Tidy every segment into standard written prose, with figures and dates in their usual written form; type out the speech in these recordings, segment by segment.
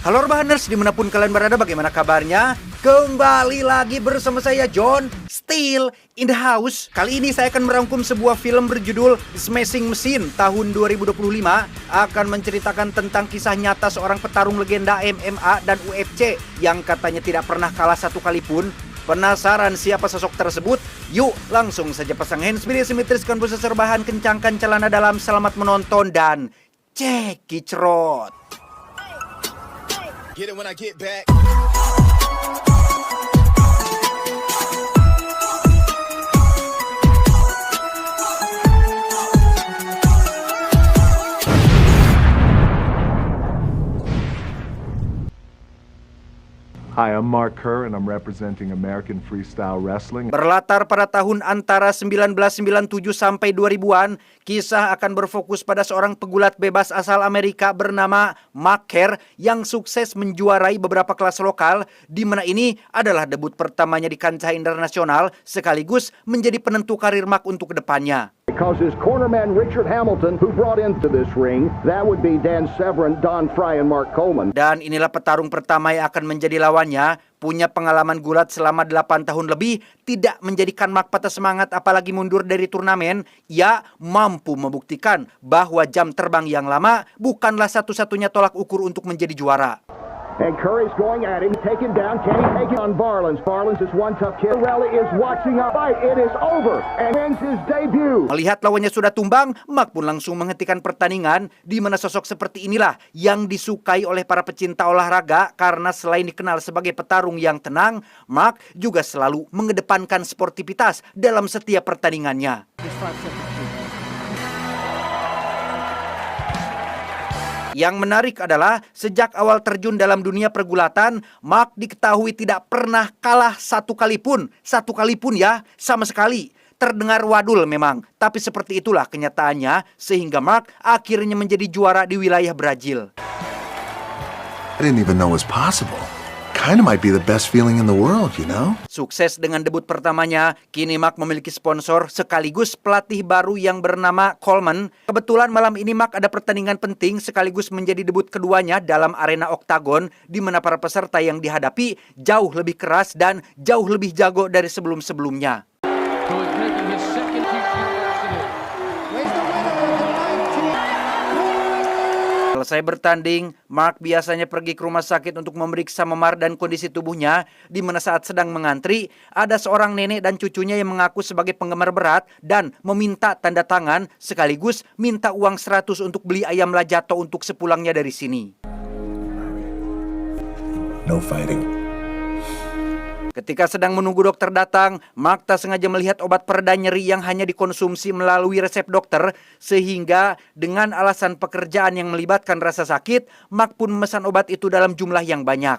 Halo Rebahaners, dimanapun kalian berada, bagaimana kabarnya? Kembali lagi bersama saya John, still in the house. Kali ini saya akan merangkum sebuah film berjudul Smashing Machine tahun 2025. Akan menceritakan tentang kisah nyata seorang petarung legenda MMA dan UFC yang katanya tidak pernah kalah satu kali pun. Penasaran siapa sosok tersebut? Yuk langsung saja pasang handsfree, simetriskan posisi rebahan, kencangkan celana dalam, selamat menonton dan cekicrot. Get it when I get back. Hi, I'm Mark Kerr and I'm representing American Freestyle Wrestling. Berlatar pada tahun antara 1997 sampai 2000-an, kisah akan berfokus pada seorang pegulat bebas asal Amerika bernama Mark Kerr yang sukses menjuarai beberapa kelas lokal, di mana ini adalah debut pertamanya di kancah internasional sekaligus menjadi penentu karir Mark untuk kedepannya. Because his cornerman Richard Hamilton, who brought into this ring, that would be Dan Severn, Don Frye, and Mark Coleman. Dan inilah petarung pertama yang akan menjadi lawannya. Punya pengalaman gulat selama 8 tahun lebih, tidak menjadikan Mark patah semangat apalagi mundur dari turnamen. Ia mampu membuktikan bahwa jam terbang yang lama bukanlah satu-satunya tolak ukur untuk menjadi juara. And Curry's going at him, take him down. Can he take it on Barlins? Barlins is one tough kid. Rally is watching a fight. It is over and wins his debut. Melihat lawannya sudah tumbang, Mark pun langsung menghentikan pertandingan, di mana sosok seperti inilah yang disukai oleh para pecinta olahraga karena selain dikenal sebagai petarung yang tenang, Mark juga selalu mengedepankan sportivitas dalam setiap pertandingannya. Yang menarik adalah sejak awal terjun dalam dunia pergulatan, Mark diketahui tidak pernah kalah satu kali pun ya, sama sekali. Terdengar wadul memang, tapi seperti itulah kenyataannya sehingga Mark akhirnya menjadi juara di wilayah Brazil. I didn't even know it was possible. Kind of might be the best feeling in the world, you know? Sukses dengan debut pertamanya, kini Mark memiliki sponsor sekaligus pelatih baru yang bernama Coleman. Kebetulan malam ini Mark ada pertandingan penting sekaligus menjadi debut keduanya dalam arena oktagon, di mana para peserta yang dihadapi jauh lebih keras dan jauh lebih jago dari sebelum-sebelumnya. Selesai bertanding, Mark biasanya pergi ke rumah sakit untuk memeriksa memar dan kondisi tubuhnya, di mana saat sedang mengantri, ada seorang nenek dan cucunya yang mengaku sebagai penggemar berat dan meminta tanda tangan sekaligus minta uang 100 untuk beli ayam lajato untuk sepulangnya dari sini. No fighting. Ketika sedang menunggu dokter datang, Mark tak sengaja melihat obat pereda nyeri yang hanya dikonsumsi melalui resep dokter, sehingga dengan alasan pekerjaan yang melibatkan rasa sakit, Mark pun memesan obat itu dalam jumlah yang banyak.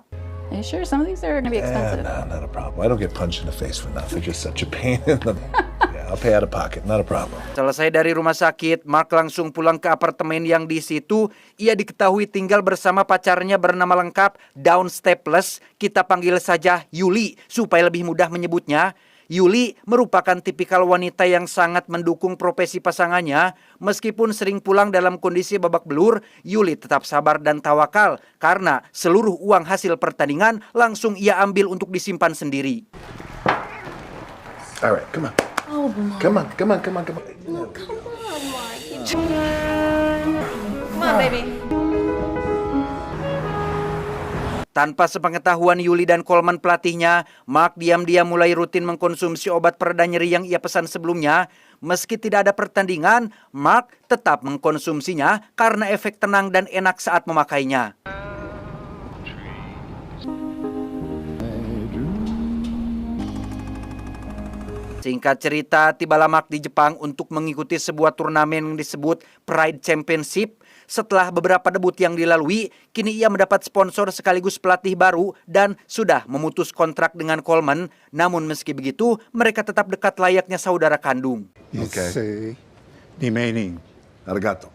Are you sure some of these are going to be expensive? No, not a problem. I don't get punched in the face for nothing. Just such a pain in the... Yeah, I'll pay out of pocket. Not a problem. Selesai dari rumah sakit, Mark langsung pulang ke apartemen yang di situ. Ia diketahui tinggal bersama pacarnya bernama lengkap Dawn Staples. Kita panggil saja Yuli supaya lebih mudah menyebutnya. Yuli merupakan tipikal wanita yang sangat mendukung profesi pasangannya. Meskipun sering pulang dalam kondisi babak belur, Yuli tetap sabar dan tawakal karena seluruh uang hasil pertandingan langsung ia ambil untuk disimpan sendiri. All right, come on. Oh, Mark. Come on. No, come on, Mark. Come on, baby. Tanpa sepengetahuan Yuli dan Coleman pelatihnya, Mark diam-diam mulai rutin mengkonsumsi obat pereda nyeri yang ia pesan sebelumnya. Meski tidak ada pertandingan, Mark tetap mengkonsumsinya karena efek tenang dan enak saat memakainya. Singkat cerita, tibalah Mark di Jepang untuk mengikuti sebuah turnamen yang disebut Pride Championship. Setelah beberapa debut yang dilalui, kini ia mendapat sponsor sekaligus pelatih baru dan sudah memutus kontrak dengan Coleman. Namun meski begitu, mereka tetap dekat layaknya saudara kandung. Okay. Di mening. Arigato.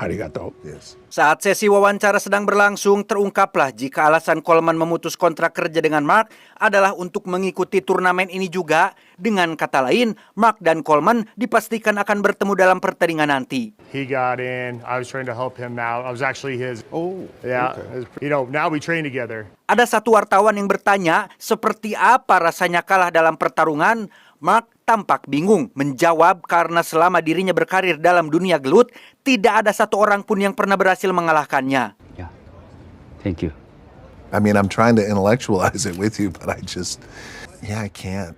Arigato. Yes. Saat sesi wawancara sedang berlangsung, terungkaplah jika alasan Coleman memutus kontrak kerja dengan Mark adalah untuk mengikuti turnamen ini juga. Dengan kata lain, Mark dan Coleman dipastikan akan bertemu dalam pertandingan nanti. He got in. I was trying to help him out. I was actually his. Oh, Yeah. okay. Now we train together. Ada satu wartawan yang bertanya, seperti apa rasanya kalah dalam pertarungan? Mark tampak bingung menjawab karena selama dirinya berkarir dalam dunia gelut, tidak ada satu orang pun yang pernah berhasil mengalahkannya. Yeah. Thank you. I mean, I'm trying to intellectualize it with you, but I can't.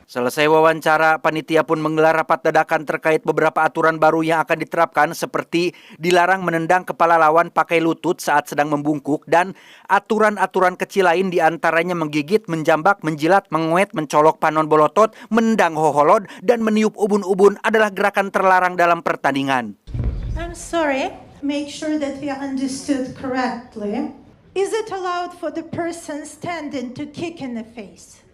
Selesai wawancara, panitia pun menggelar rapat dadakan terkait beberapa aturan baru yang akan diterapkan seperti dilarang menendang kepala lawan pakai lutut saat sedang membungkuk dan aturan-aturan kecil lain diantaranya menggigit, menjambak, menjilat, menguet, mencolok panon bolotot, menendang hoholod, dan meniup ubun-ubun adalah gerakan terlarang dalam pertandingan. I'm sorry. Make sure that we understood correctly. Is it allowed for the person standing to kick in the face?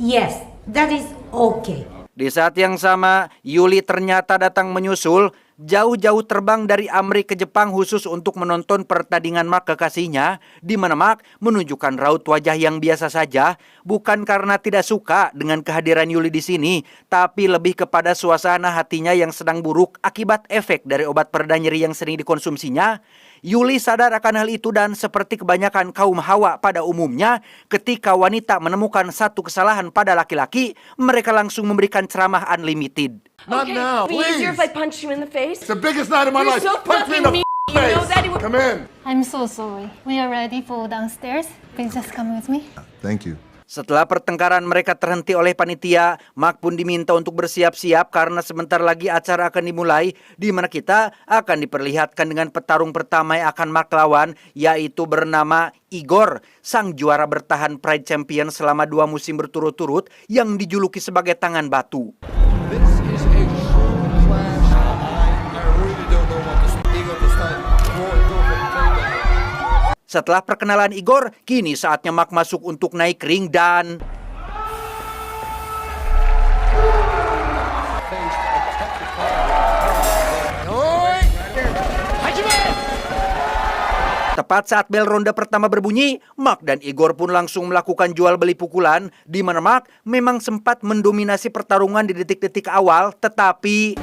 Yes, that is okay. Di saat yang sama, Yuli ternyata datang menyusul, jauh-jauh terbang dari Amrik ke Jepang khusus untuk menonton pertandingan Mark kekasihnya, di mana Mark menunjukkan raut wajah yang biasa saja, bukan karena tidak suka dengan kehadiran Yuli di sini, tapi lebih kepada suasana hatinya yang sedang buruk akibat efek dari obat pereda nyeri yang sering dikonsumsinya. Yuli sadar akan hal itu dan seperti kebanyakan kaum hawa pada umumnya, ketika wanita menemukan satu kesalahan pada laki-laki, mereka langsung memberikan ceramah unlimited. Not now, Be please. easier if I punch you in the face. It's the biggest night of my You're life. so Punch me in the fucking mean. face. You know that? Come in. I'm so sorry. We are ready for downstairs. Please just come with me. Thank you. Setelah pertengkaran mereka terhenti oleh panitia, Mark pun diminta untuk bersiap-siap karena sebentar lagi acara akan dimulai, di mana kita akan diperlihatkan dengan petarung pertama yang akan Mark lawan, yaitu bernama Igor, sang juara bertahan Pride Champion selama 2 musim berturut-turut yang dijuluki sebagai tangan batu. Setelah perkenalan Igor, kini saatnya Mark masuk untuk naik ring dan... Tepat saat bel ronde pertama berbunyi, Mark dan Igor pun langsung melakukan jual beli pukulan, di mana Mark memang sempat mendominasi pertarungan di detik-detik awal, tetapi...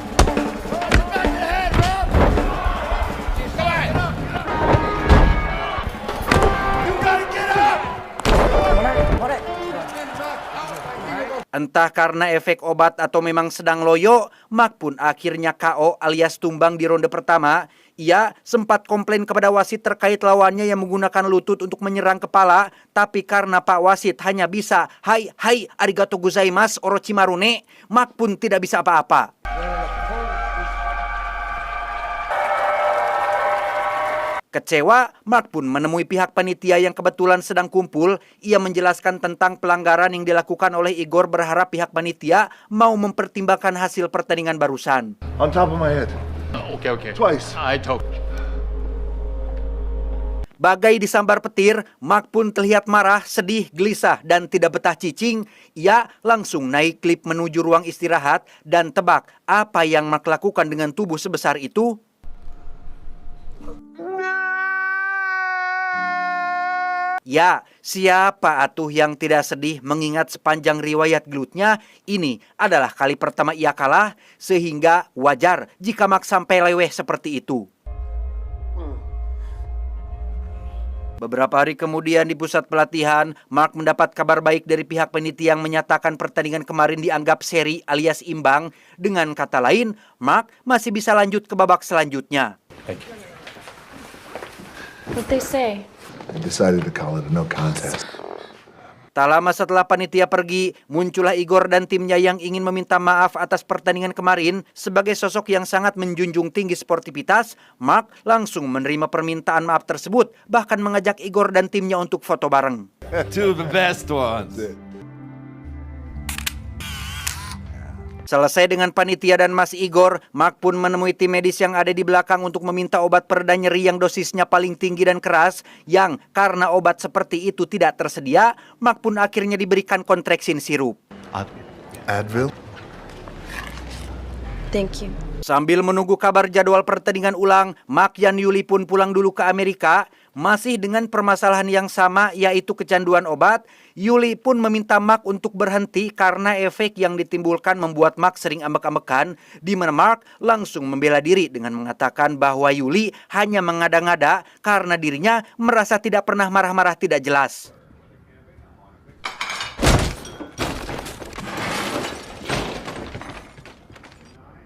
Entah karena efek obat atau memang sedang loyo, Mark pun akhirnya KO alias tumbang di ronde pertama. Ia sempat komplain kepada wasit terkait lawannya yang menggunakan lutut untuk menyerang kepala, tapi karena Pak Wasit hanya bisa hai arigato gozaimasu orochimarune, Mark pun tidak bisa apa-apa. Kecewa, Mark pun menemui pihak panitia yang kebetulan sedang kumpul. Ia menjelaskan tentang pelanggaran yang dilakukan oleh Igor, berharap pihak panitia mau mempertimbangkan hasil pertandingan barusan. On top of my head. Okay. Twice. I told. Bagai disambar petir, Mark pun terlihat marah, sedih, gelisah, dan tidak betah cicing. Ia langsung naik klip menuju ruang istirahat dan tebak apa yang Mark lakukan dengan tubuh sebesar itu. Ya, siapa atuh yang tidak sedih mengingat sepanjang riwayat gelutnya ini adalah kali pertama ia kalah, sehingga wajar jika Mark sampai leweh seperti itu. Beberapa hari kemudian di pusat pelatihan, Mark mendapat kabar baik dari pihak panitia yang menyatakan pertandingan kemarin dianggap seri alias imbang. Dengan kata lain, Mark masih bisa lanjut ke babak selanjutnya. What they say? I decided to call it a no contest. Tak lama setelah panitia pergi, muncullah Igor dan timnya yang ingin meminta maaf atas pertandingan kemarin. Sebagai sosok yang sangat menjunjung tinggi sportivitas, Mark langsung menerima permintaan maaf tersebut, bahkan mengajak Igor dan timnya untuk foto bareng. Two of the best ones. Selesai dengan panitia dan Mas Igor, Mark pun menemui tim medis yang ada di belakang untuk meminta obat pereda nyeri yang dosisnya paling tinggi dan keras, yang karena obat seperti itu tidak tersedia, Mark pun akhirnya diberikan kontraksin sirup. Advil? Thank you. Sambil menunggu kabar jadwal pertandingan ulang, Mark dan Yuli pun pulang dulu ke Amerika. Masih dengan permasalahan yang sama, yaitu kecanduan obat. Yuli pun meminta Mark untuk berhenti karena efek yang ditimbulkan membuat Mark sering ambek-ambekan, di mana Mark langsung membela diri dengan mengatakan bahwa Yuli hanya mengada-ngada karena dirinya merasa tidak pernah marah-marah tidak jelas.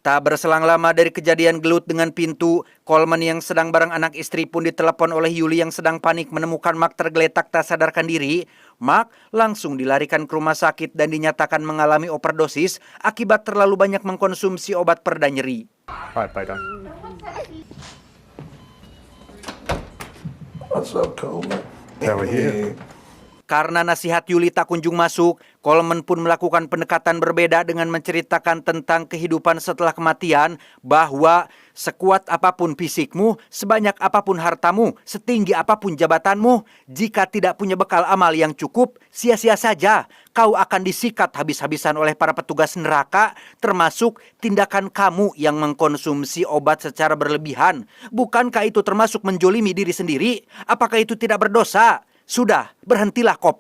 Tak berselang lama dari kejadian gelut dengan pintu, Coleman yang sedang bareng anak istri pun ditelepon oleh Yuli yang sedang panik menemukan Mark tergeletak tak sadarkan diri. Mark langsung dilarikan ke rumah sakit dan dinyatakan mengalami overdosis akibat terlalu banyak mengkonsumsi obat pereda nyeri. Alright, bye, Doc. What's up, Coleman? Now we're here. Karena nasihat Yuli tak kunjung masuk, Coleman pun melakukan pendekatan berbeda dengan menceritakan tentang kehidupan setelah kematian, bahwa sekuat apapun fisikmu, sebanyak apapun hartamu, setinggi apapun jabatanmu, jika tidak punya bekal amal yang cukup, sia-sia saja. Kau akan disikat habis-habisan oleh para petugas neraka, termasuk tindakan kamu yang mengkonsumsi obat secara berlebihan. Bukankah itu termasuk menjolimi diri sendiri? Apakah itu tidak berdosa? Sudah, berhentilah kop.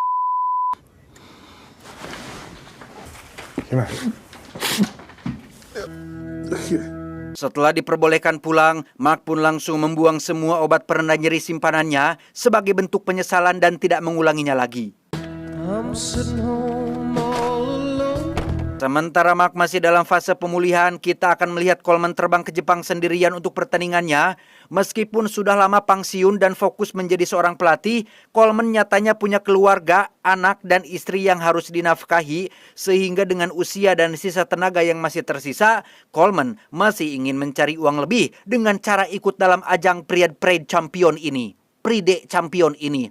Setelah diperbolehkan pulang, Mark pun langsung membuang semua obat pereda nyeri simpanannya sebagai bentuk penyesalan dan tidak mengulanginya lagi. Sementara Mark masih dalam fase pemulihan, kita akan melihat Coleman terbang ke Jepang sendirian untuk pertandingannya. Meskipun sudah lama pensiun dan fokus menjadi seorang pelatih, Coleman nyatanya punya keluarga, anak, dan istri yang harus dinafkahi. Sehingga dengan usia dan sisa tenaga yang masih tersisa, Coleman masih ingin mencari uang lebih dengan cara ikut dalam ajang Pride Champion ini. Pride Champion ini.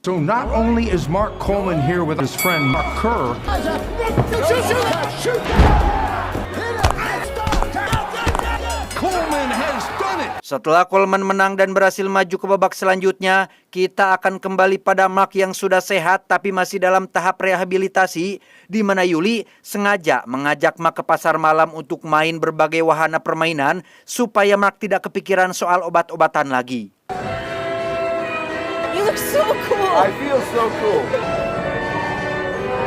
So not only is Mark Coleman here with his friend Mark Kerr. Coleman has done it. Setelah Coleman menang dan berhasil maju ke babak selanjutnya, kita akan kembali pada Mark yang sudah sehat tapi masih dalam tahap rehabilitasi, di mana Yuli sengaja mengajak Mark ke pasar malam untuk main berbagai wahana permainan supaya Mark tidak kepikiran soal obat-obatan lagi. You look so cool. I feel so cool.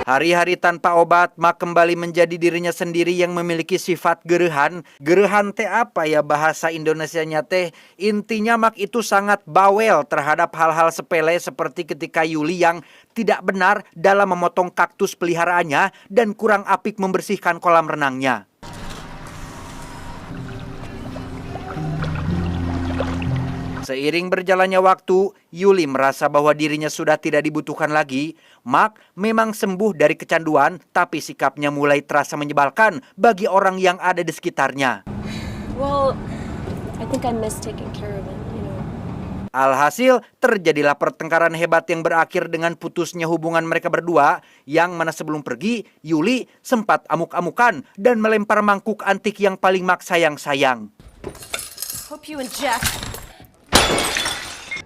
Hari-hari tanpa obat, Mark kembali menjadi dirinya sendiri yang memiliki sifat gerehan. Gerehan teh apa ya bahasa Indonesianya teh? Intinya Mark itu sangat bawel terhadap hal-hal sepele seperti ketika Yuli yang tidak benar dalam memotong kaktus peliharaannya dan kurang apik membersihkan kolam renangnya. Seiring berjalannya waktu, Yuli merasa bahwa dirinya sudah tidak dibutuhkan lagi. Mark memang sembuh dari kecanduan, tapi sikapnya mulai terasa menyebalkan bagi orang yang ada di sekitarnya. Well, I think I miss taking care of him, you know. Alhasil, terjadilah pertengkaran hebat yang berakhir dengan putusnya hubungan mereka berdua, yang mana sebelum pergi, Yuli sempat amuk-amukan dan melempar mangkuk antik yang paling Mark sayang-sayang. Hope you and Jeff.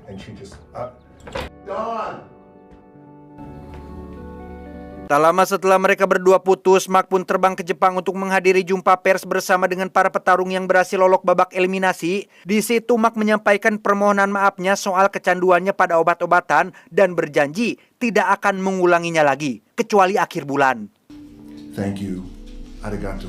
And she just, Dawn! Tak lama setelah mereka berdua putus, Mark pun terbang ke Jepang untuk menghadiri jumpa pers bersama dengan para petarung yang berhasil lolos babak eliminasi. Di situ Mark menyampaikan permohonan maafnya soal kecanduannya pada obat-obatan dan berjanji tidak akan mengulanginya lagi, kecuali akhir bulan. Thank you. Arigato.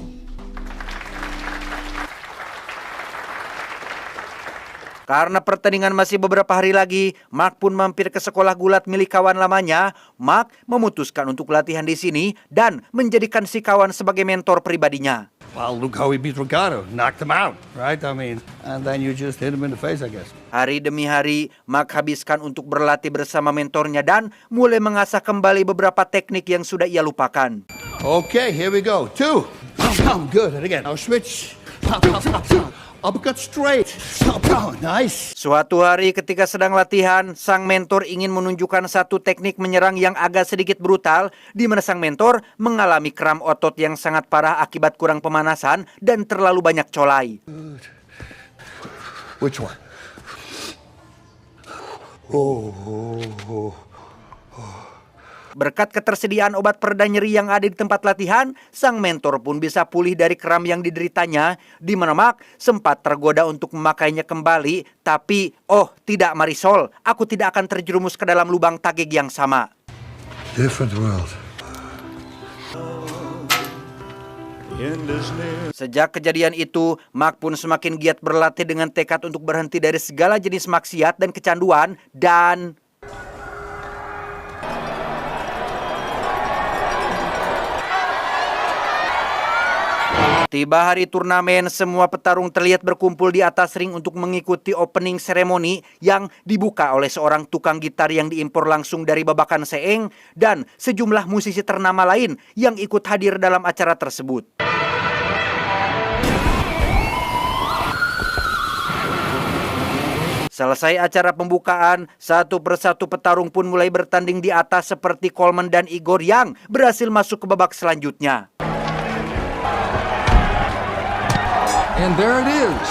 Karena pertandingan masih beberapa hari lagi, Mark pun mampir ke sekolah gulat milik kawan lamanya. Mark memutuskan untuk latihan di sini dan menjadikan si kawan sebagai mentor pribadinya. Well, look how he beat Ricardo. Knocked him out, right? I mean, and then you just hit him in the face, I guess. Hari demi hari, Mark habiskan untuk berlatih bersama mentornya dan mulai mengasah kembali beberapa teknik yang sudah ia lupakan. Okay, here we go. 2. Good. And again, now switch. Uppercut straight. Nice. Suatu hari ketika sedang latihan, sang mentor ingin menunjukkan satu teknik menyerang yang agak sedikit brutal, di mana sang mentor mengalami kram otot yang sangat parah akibat kurang pemanasan dan terlalu banyak colai. Which one? Berkat ketersediaan obat pereda nyeri yang ada di tempat latihan, sang mentor pun bisa pulih dari kram yang dideritanya, di mana Mark sempat tergoda untuk memakainya kembali, tapi tidak Marisol, aku tidak akan terjerumus ke dalam lubang tageg yang sama. Different world. Sejak kejadian itu, Mark pun semakin giat berlatih dengan tekad untuk berhenti dari segala jenis maksiat dan kecanduan, dan tiba hari turnamen, semua petarung terlihat berkumpul di atas ring untuk mengikuti opening ceremony yang dibuka oleh seorang tukang gitar yang diimpor langsung dari Babakan Seeng dan sejumlah musisi ternama lain yang ikut hadir dalam acara tersebut. Selesai acara pembukaan, satu persatu petarung pun mulai bertanding di atas seperti Coleman dan Igor yang berhasil masuk ke babak selanjutnya. And there it is.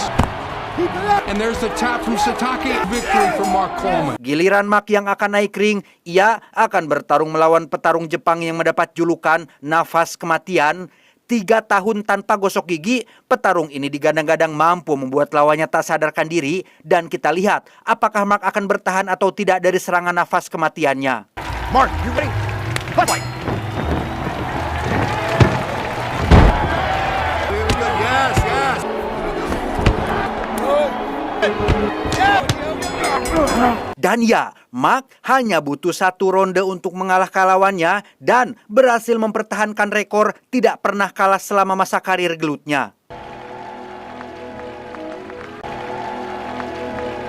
And there's the tap from Satake. Victory for Mark Coleman. Giliran Mark yang akan naik ring, ia akan bertarung melawan petarung Jepang yang mendapat julukan Nafas Kematian. 3 tahun tanpa gosok gigi, petarung ini digadang-gadang mampu membuat lawannya tak sadarkan diri, dan kita lihat apakah Mark akan bertahan atau tidak dari serangan nafas kematiannya. Mark, you ready? Fight! Yes, yes. Dan ya, Mark hanya butuh 1 ronde untuk mengalahkan lawannya dan berhasil mempertahankan rekor tidak pernah kalah selama masa karir gelutnya.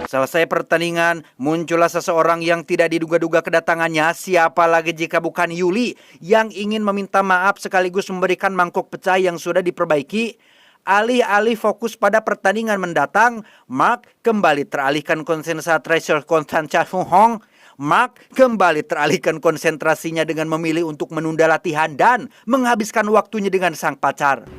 Selesai pertandingan, muncullah seseorang yang tidak diduga-duga kedatangannya, siapa lagi jika bukan Yuli, yang ingin meminta maaf sekaligus memberikan mangkok pecah yang sudah diperbaiki. Alih-alih fokus pada pertandingan mendatang, Mark kembali teralihkan konsentrasinya dengan memilih untuk menunda latihan dan menghabiskan waktunya dengan sang pacar.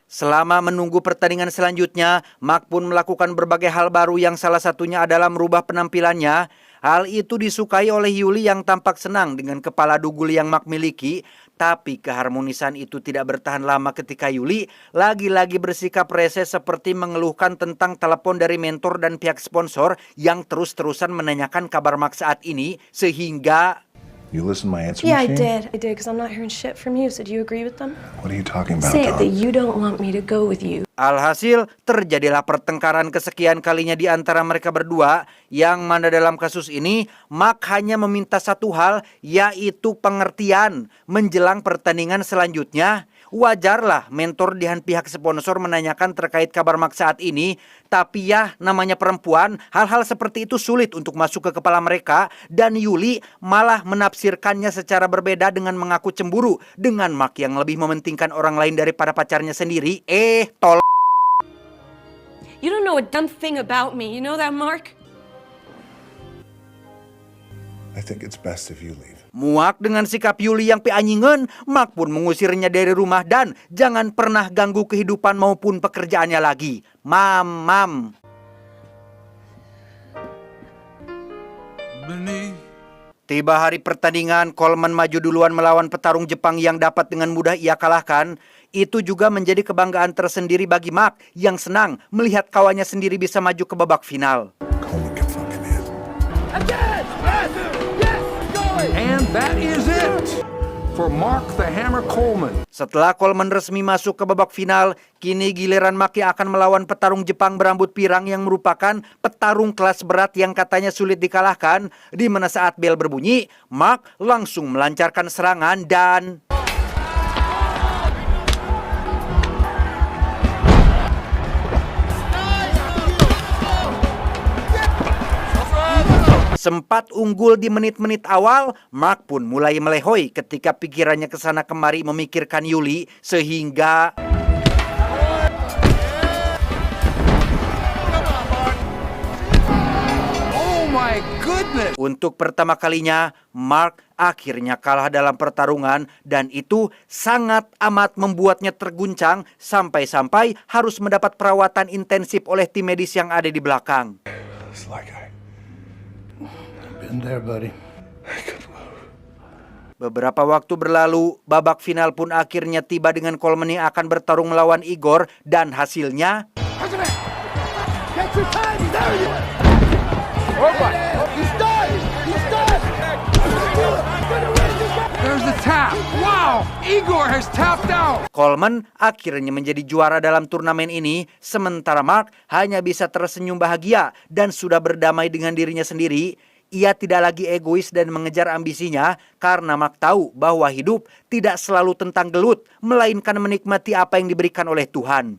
Selama menunggu pertandingan selanjutnya, Mark pun melakukan berbagai hal baru yang salah satunya adalah merubah penampilannya. Hal itu disukai oleh Yuli yang tampak senang dengan kepala dugul yang Mark miliki. Tapi keharmonisan itu tidak bertahan lama ketika Yuli lagi-lagi bersikap rese seperti mengeluhkan tentang telepon dari mentor dan pihak sponsor yang terus-terusan menanyakan kabar Mark saat ini, sehingga... You listen to my answer Yeah, machine? I did, because I'm not hearing shit from you, so do you agree with them? What are you talking about, Say it, Dawn? that you don't want me to go with you. Alhasil, terjadilah pertengkaran kesekian kalinya di antara mereka berdua, yang mana dalam kasus ini, Mark hanya meminta satu hal, yaitu pengertian. Menjelang pertandingan selanjutnya, wajarlah mentor dan pihak sponsor menanyakan terkait kabar Mark saat ini, tapi ya namanya perempuan, hal-hal seperti itu sulit untuk masuk ke kepala mereka, dan Yuli malah menafsirkannya secara berbeda dengan mengaku cemburu dengan Mark yang lebih mementingkan orang lain daripada pacarnya sendiri. You don't know a damn thing about me, you know that, Mark? I think it's best if you leave. Muak dengan sikap Yuli yang pianyingan, Mark pun mengusirnya dari rumah dan jangan pernah ganggu kehidupan maupun pekerjaannya lagi. Mam. Tiba hari pertandingan, Coleman maju duluan melawan petarung Jepang yang dapat dengan mudah ia kalahkan. Itu juga menjadi kebanggaan tersendiri bagi Mark yang senang melihat kawannya sendiri bisa maju ke babak final. Coleman can fucking in. And that is it for Mark the Hammer Coleman. Setelah Coleman resmi masuk ke babak final, kini giliran Mark yang akan melawan petarung Jepang berambut pirang yang merupakan petarung kelas berat yang katanya sulit dikalahkan. Di mana saat bel berbunyi, Mark langsung melancarkan serangan dan... Sempat unggul di menit-menit awal, Mark pun mulai melehoi ketika pikirannya kesana kemari memikirkan Yuli, sehingga... Oh my goodness! Untuk pertama kalinya, Mark akhirnya kalah dalam pertarungan dan itu sangat amat membuatnya terguncang sampai-sampai harus mendapat perawatan intensif oleh tim medis yang ada di belakang. It's like I've Been there, buddy. Beberapa waktu berlalu, babak final pun akhirnya tiba dengan Coleman yang akan bertarung melawan Igor dan hasilnya There's the tap. Wow! Igor has tapped out. Coleman akhirnya menjadi juara dalam turnamen ini, sementara Mark hanya bisa tersenyum bahagia dan sudah berdamai dengan dirinya sendiri. Ia tidak lagi egois dan mengejar ambisinya karena Mark tahu bahwa hidup tidak selalu tentang gelut, melainkan menikmati apa yang diberikan oleh Tuhan.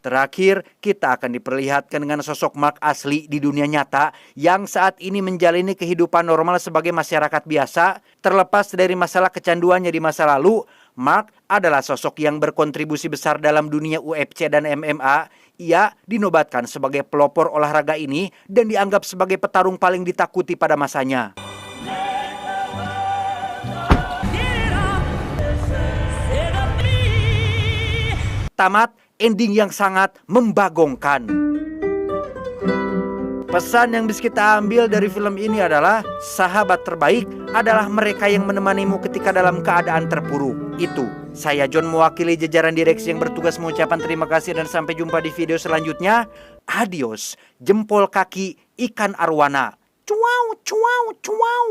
Terakhir, kita akan diperlihatkan dengan sosok Mark asli di dunia nyata yang saat ini menjalani kehidupan normal sebagai masyarakat biasa. Terlepas dari masalah kecanduannya di masa lalu, Mark adalah sosok yang berkontribusi besar dalam dunia UFC dan MMA. Ia dinobatkan sebagai pelopor olahraga ini dan dianggap sebagai petarung paling ditakuti pada masanya. Tamat ending yang sangat membagongkan. Pesan yang bisa kita ambil dari film ini adalah sahabat terbaik adalah mereka yang menemanimu ketika dalam keadaan terpuruk. Itu, saya John mewakili jajaran direksi yang bertugas mengucapkan terima kasih dan sampai jumpa di video selanjutnya. Adios, jempol kaki ikan arwana. Cuau, cuau, cuau.